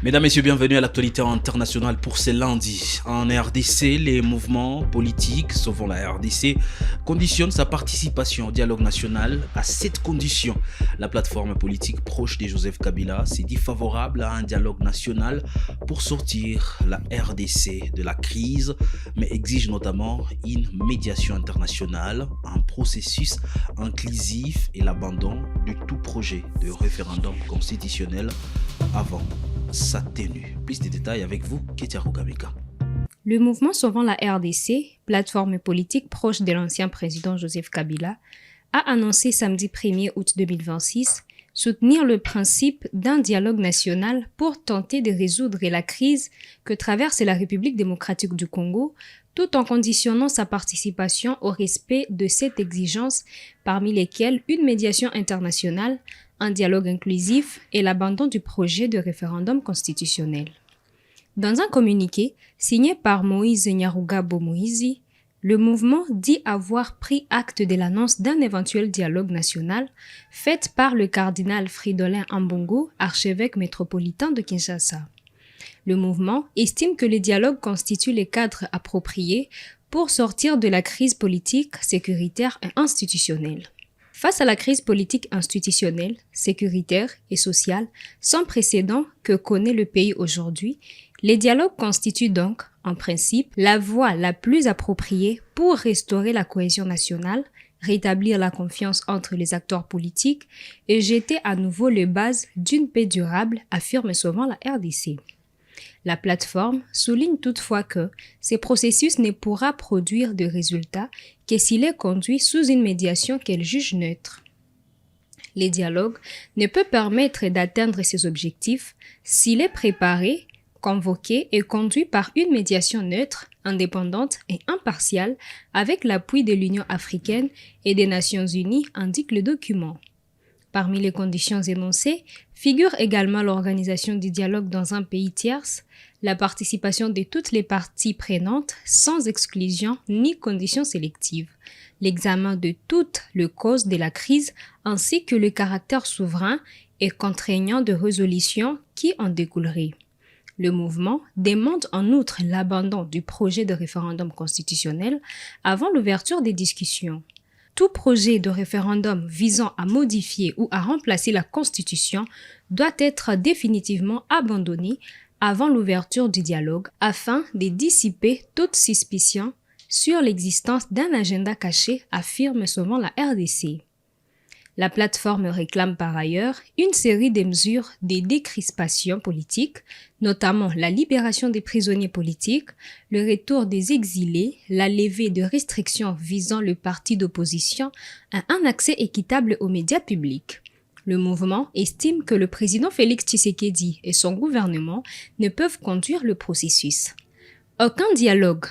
Mesdames, Messieurs, bienvenue à l'actualité internationale pour ce lundi. En RDC, les mouvements politiques, sauvant la RDC, conditionnent sa participation au dialogue national. À cette condition, la plateforme politique proche de Joseph Kabila s'est dit favorable à un dialogue national pour sortir la RDC de la crise, mais exige notamment une médiation internationale, un processus inclusif et l'abandon de tout projet de référendum constitutionnel avant sa tenue. Plus de détails avec vous, Ketia Rugamika. Le mouvement Sauvant la RDC, plateforme politique proche de l'ancien président Joseph Kabila, a annoncé samedi 1er août 2026 soutenir le principe d'un dialogue national pour tenter de résoudre la crise que traverse la République démocratique du Congo, tout en conditionnant sa participation au respect de cette exigence, parmi lesquelles une médiation internationale, un dialogue inclusif et l'abandon du projet de référendum constitutionnel. Dans un communiqué signé par Moïse Nyarugabo Moïse, le mouvement dit avoir pris acte de l'annonce d'un éventuel dialogue national faite par le cardinal Fridolin Ambongo, archevêque métropolitain de Kinshasa. Le mouvement estime que le dialogue constitue les cadres appropriés pour sortir de la crise politique, sécuritaire et institutionnelle. Face à la crise politique institutionnelle, sécuritaire et sociale sans précédent que connaît le pays aujourd'hui, les dialogues constituent donc, en principe, la voie la plus appropriée pour restaurer la cohésion nationale, rétablir la confiance entre les acteurs politiques et jeter à nouveau les bases d'une paix durable, affirme souvent la RDC. La plateforme souligne toutefois que ce processus ne pourra produire de résultats que s'il est conduit sous une médiation qu'elle juge neutre. Les dialogues ne peuvent permettre d'atteindre ces objectifs s'il est préparé, convoqué et conduit par une médiation neutre, indépendante et impartiale avec l'appui de l'Union africaine et des Nations unies, indique le document. Parmi les conditions énoncées figure également l'organisation du dialogue dans un pays tierce, la participation de toutes les parties prenantes sans exclusion ni conditions sélectives, l'examen de toutes les causes de la crise ainsi que le caractère souverain et contraignant de résolution qui en découlerait. Le mouvement demande en outre l'abandon du projet de référendum constitutionnel avant l'ouverture des discussions. Tout projet de référendum visant à modifier ou à remplacer la Constitution doit être définitivement abandonné avant l'ouverture du dialogue afin de dissiper toute suspicion sur l'existence d'un agenda caché, affirme souvent la RDC. La plateforme réclame par ailleurs une série de mesures de décrispation politique, notamment la libération des prisonniers politiques, le retour des exilés, la levée de restrictions visant le parti d'opposition et un accès équitable aux médias publics. Le mouvement estime que le président Félix Tshisekedi et son gouvernement ne peuvent conduire le processus. Aucun dialogue,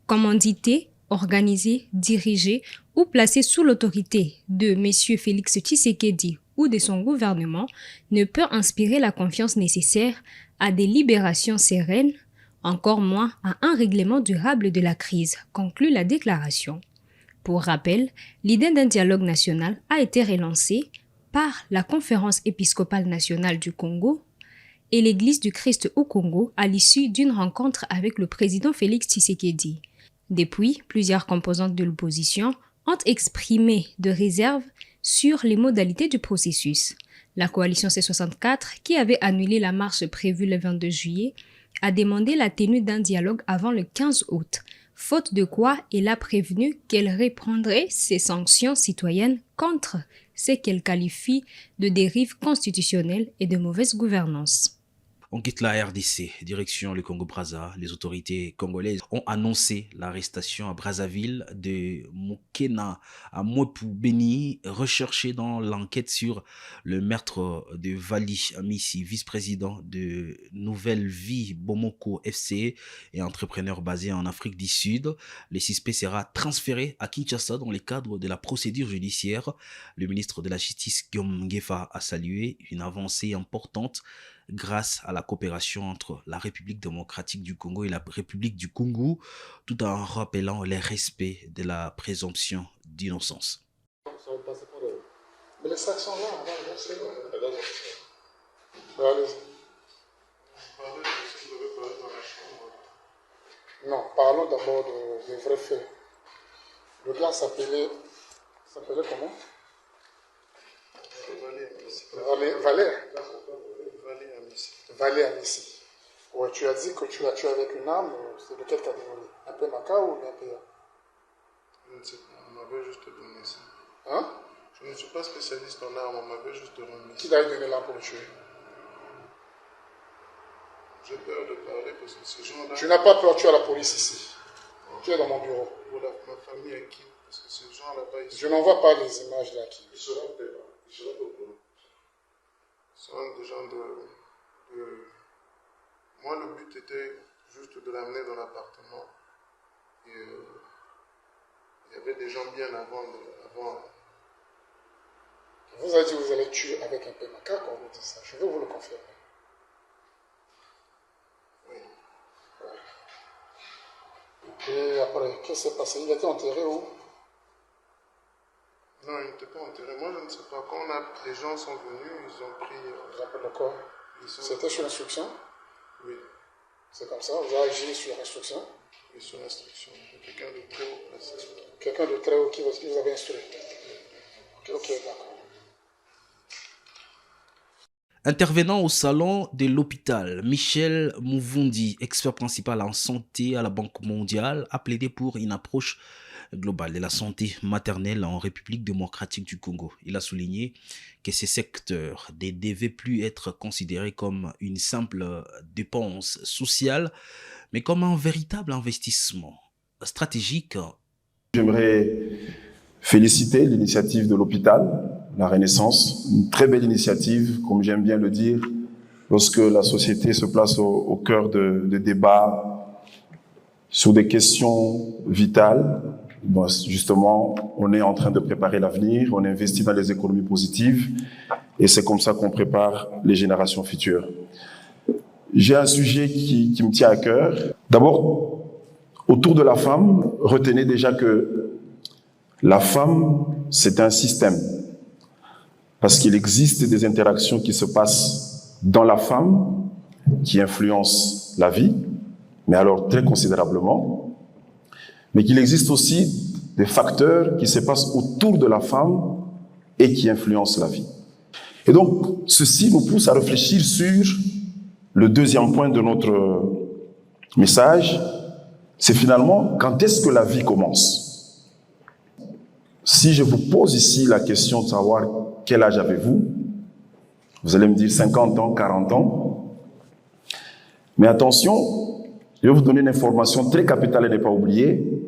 commandité, organisé, dirigé ou placé sous l'autorité de M. Félix Tshisekedi ou de son gouvernement ne peut inspirer la confiance nécessaire à des libérations sereines, encore moins à un règlement durable de la crise, conclut la déclaration. Pour rappel, l'idée d'un dialogue national a été relancée par la Conférence épiscopale nationale du Congo et l'Église du Christ au Congo à l'issue d'une rencontre avec le président Félix Tshisekedi. Depuis, plusieurs composantes de l'opposition ont exprimé de réserves sur les modalités du processus. La coalition C64, qui avait annulé la marche prévue le 22 juillet, a demandé la tenue d'un dialogue avant le 15 août, faute de quoi elle a prévenu qu'elle reprendrait ses sanctions citoyennes contre ce qu'elle qualifie de dérive constitutionnelle et de mauvaise gouvernance. On quitte la RDC, direction le Congo-Brazza. Les autorités congolaises ont annoncé l'arrestation à Brazzaville de Mokena Amwepu Beni, recherché dans l'enquête sur le meurtre de Vali Amissi, vice-président de Nouvelle Vie Bomoko FC et entrepreneur basé en Afrique du Sud. Le suspect sera transféré à Kinshasa dans le cadre de la procédure judiciaire. Le ministre de la Justice, Guillaume Ngefa, a salué une avancée importante grâce à la coopération entre la République démocratique du Congo et la République du Congo, tout en rappelant le respect de la présomption d'innocence. Mais les sacs sont là, c'est là. Non, parlons d'abord des vrais faits. Le gars s'appelait comment? Valère. Valère Amissi. Ouais, tu as dit que tu as tué avec une arme, c'est de quelle catégorie? Un PMK ou un PA? Je ne sais pas, on m'avait juste donné ça. Hein? Je ne suis pas spécialiste en armes, on m'avait juste remis. Qui t'a donné l'arme pour le tuer? J'ai peur de parler parce que ces gens-là... Tu n'as pas peur, tu es à la police ici. Tu es dans mon bureau. Voilà, ma famille est qui? Parce que ces gens là-bas, Je n'envoie pas les images là qui. ils seront là. Ils seront au courant. Ce sont des gens de... Moi, le but était juste de l'amener dans l'appartement. Et il y avait des gens bien avant. Vous avez dit que vous allez tuer avec un PMK quand vous dites ça. Je veux vous le confirmer. Oui. Ouais. Et après, qu'est-ce qui s'est passé? Il a été enterré où? Non, il n'était pas enterré. Moi, je ne sais pas. Quand les gens sont venus, ils ont pris... Vous appelez le corps? C'était sur instruction? Oui. C'est comme ça? Vous avez agi sur instruction? Oui, sur instruction. Quelqu'un de très haut placé. Quelqu'un de très haut qui vous avait instruit? Ok, d'accord. Intervenant au salon de l'hôpital, Michel Mouvundi, expert principal en santé à la Banque mondiale, a plaidé pour une approche globale de la santé maternelle en République démocratique du Congo. Il a souligné que ces secteurs ne devaient plus être considérés comme une simple dépense sociale, mais comme un véritable investissement stratégique. J'aimerais féliciter l'initiative de l'hôpital, la Renaissance, une très belle initiative, comme j'aime bien le dire, lorsque la société se place au cœur de débats sur des questions vitales. Bon, justement, on est en train de préparer l'avenir, on investit dans les économies positives et c'est comme ça qu'on prépare les générations futures. J'ai un sujet qui me tient à cœur. D'abord, autour de la femme, retenez déjà que la femme, c'est un système. Parce qu'il existe des interactions qui se passent dans la femme, qui influencent la vie, mais alors très considérablement. Mais qu'il existe aussi des facteurs qui se passent autour de la femme et qui influencent la vie. Et donc, ceci nous pousse à réfléchir sur le deuxième point de notre message, c'est finalement quand est-ce que la vie commence? Si je vous pose ici la question de savoir quel âge avez-vous, vous allez me dire 50 ans, 40 ans. Mais attention, je vais vous donner une information très capitale et ne pas oublier.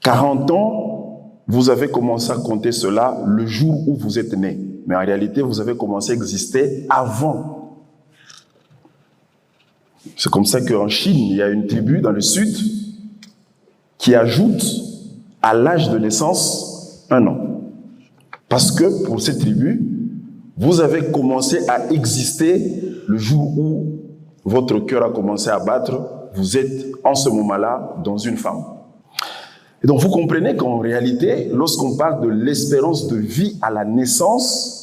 40 ans, vous avez commencé à compter cela le jour où vous êtes né. Mais en réalité, vous avez commencé à exister avant. C'est comme ça qu'en Chine, il y a une tribu dans le sud qui ajoute à l'âge de naissance 1 an. Parce que pour cette tribu, vous avez commencé à exister le jour où votre cœur a commencé à battre. Vous êtes en ce moment-là dans une femme. Et donc vous comprenez qu'en réalité, lorsqu'on parle de l'espérance de vie à la naissance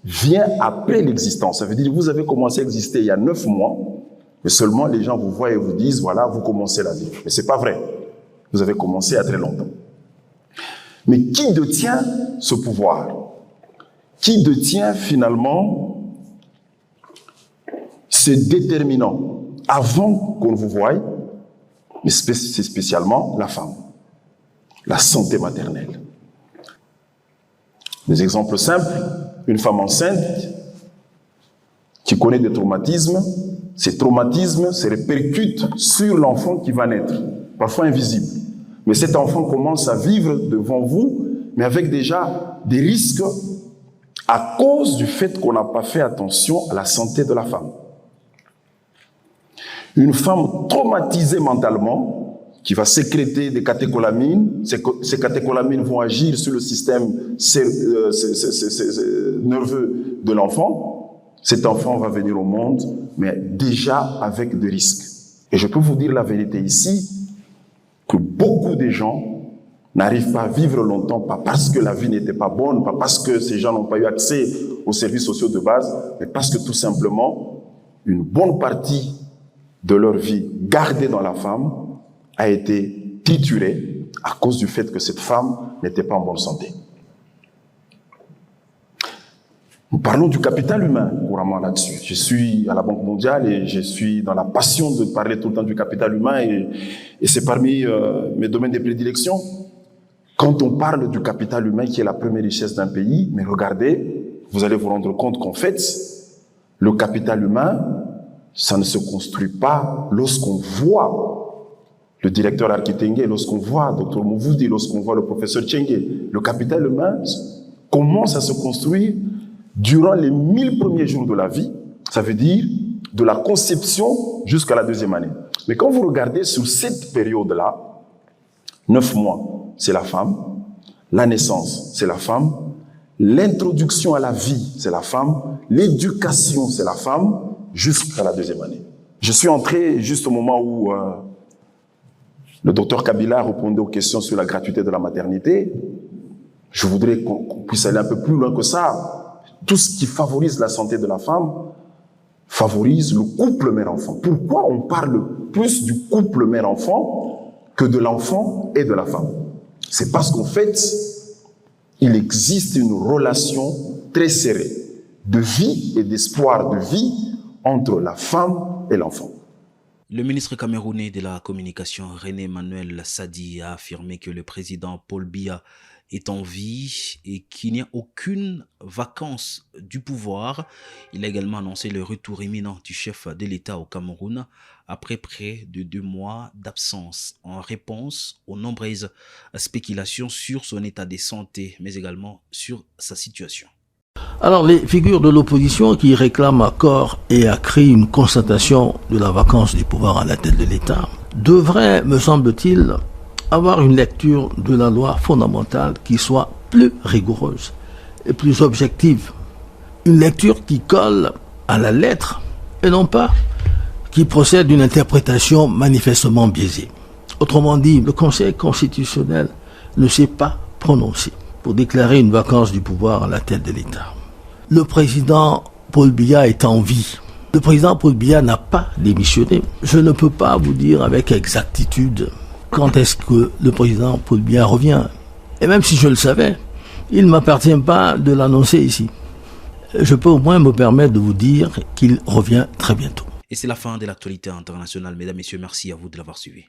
vient après l'existence. Ça veut dire que vous avez commencé à exister il y a 9 mois, mais seulement les gens vous voient et vous disent, voilà, vous commencez la vie. Mais ce n'est pas vrai. Vous avez commencé à très longtemps. Mais qui détient ce pouvoir? Qui détient finalement ce déterminant avant qu'on vous voie? Mais c'est spécialement la femme, la santé maternelle. Des exemples simples, une femme enceinte qui connaît des traumatismes, ces traumatismes se répercutent sur l'enfant qui va naître, parfois invisible. Mais cet enfant commence à vivre devant vous, mais avec déjà des risques à cause du fait qu'on n'a pas fait attention à la santé de la femme. Une femme traumatisée mentalement, qui va sécréter des catécholamines, ces catécholamines vont agir sur le système nerveux de l'enfant. Cet enfant va venir au monde, mais déjà avec des risques. Et je peux vous dire la vérité ici, que beaucoup de gens n'arrivent pas à vivre longtemps, pas parce que la vie n'était pas bonne, pas parce que ces gens n'ont pas eu accès aux services sociaux de base, mais parce que tout simplement, une bonne partie de leur vie gardée dans la femme a été triturée à cause du fait que cette femme n'était pas en bonne santé. Nous parlons du capital humain couramment là-dessus. Je suis à la Banque mondiale et je suis dans la passion de parler tout le temps du capital humain et c'est parmi mes domaines de prédilection. Quand on parle du capital humain qui est la première richesse d'un pays, mais regardez, vous allez vous rendre compte qu'en fait, le capital humain, ça ne se construit pas lorsqu'on voit le directeur Arquitengue, lorsqu'on voit Dr Mouvoudi, lorsqu'on voit le professeur Tchengue. Le capital humain commence à se construire durant les 1000 premiers jours de la vie, ça veut dire de la conception jusqu'à la 2e année. Mais quand vous regardez sur cette période-là, 9 mois, c'est la femme, la naissance, c'est la femme, l'introduction à la vie, c'est la femme, l'éducation, c'est la femme, jusqu'à la 2e année. Je suis entré juste au moment où le docteur Kabila répondait aux questions sur la gratuité de la maternité. Je voudrais qu'on puisse aller un peu plus loin que ça. Tout ce qui favorise la santé de la femme favorise le couple mère-enfant. Pourquoi on parle plus du couple mère-enfant que de l'enfant et de la femme? C'est parce qu'en fait, il existe une relation très serrée de vie et d'espoir de vie entre la femme et l'enfant. Le ministre camerounais de la communication René Emmanuel Sadi a affirmé que le président Paul Biya est en vie et qu'il n'y a aucune vacance du pouvoir. Il a également annoncé le retour imminent du chef de l'État au Cameroun après près de 2 mois d'absence, en réponse aux nombreuses spéculations sur son état de santé, mais également sur sa situation. Alors, les figures de l'opposition qui réclament à corps et à cri une constatation de la vacance du pouvoir à la tête de l'État devraient, me semble-t-il, avoir une lecture de la loi fondamentale qui soit plus rigoureuse et plus objective. Une lecture qui colle à la lettre et non pas qui procède d'une interprétation manifestement biaisée. Autrement dit, le Conseil constitutionnel ne s'est pas prononcé pour déclarer une vacance du pouvoir à la tête de l'État. Le président Paul Biya est en vie. Le président Paul Biya n'a pas démissionné. Je ne peux pas vous dire avec exactitude quand est-ce que le président Paul Biya revient. Et même si je le savais, il ne m'appartient pas de l'annoncer ici. Je peux au moins me permettre de vous dire qu'il revient très bientôt. Et c'est la fin de l'actualité internationale. Mesdames, Messieurs, merci à vous de l'avoir suivi.